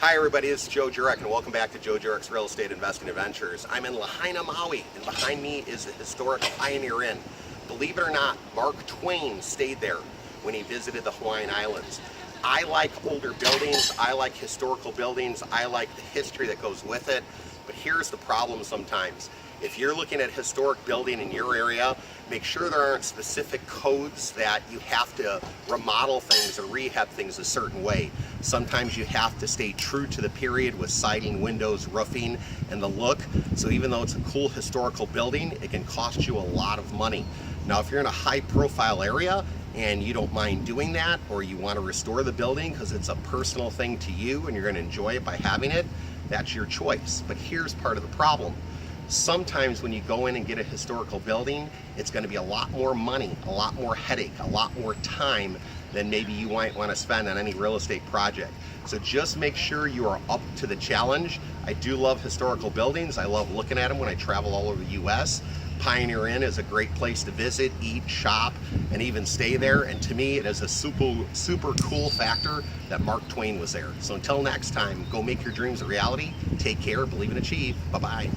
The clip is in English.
Hi everybody, this is Joe Jurek and welcome back to Joe Jurek's Real Estate Investing Adventures. I'm in Lahaina, Maui, and behind me is the historic Pioneer Inn. Believe it or not, Mark Twain stayed there when he visited the Hawaiian Islands. I like older buildings, I like historical buildings, I like the history that goes with it, but here's the problem sometimes. If you're looking at a historic building in your area, make sure there aren't specific codes that you have to remodel things or rehab things a certain way. Sometimes you have to stay true to the period with siding, windows, roofing, and the look. So even though it's a cool historical building, it can cost you a lot of money. Now, if you're in a high profile area and you don't mind doing that, or you want to restore the building because it's a personal thing to you and you're going to enjoy it by having it, that's your choice. But here's part of the problem. Sometimes when you go in and get a historical building, it's going to be a lot more money, a lot more headache, a lot more time than maybe you might want to spend on any real estate project. So just make sure you are up to the challenge. I do love historical buildings. I love looking at them when I travel all over the US. Pioneer Inn is a great place to visit, eat, shop, and even stay there. And to me, it is a super cool factor that Mark Twain was there. So until next time, go make your dreams a reality. Take care, believe and achieve. Bye-bye.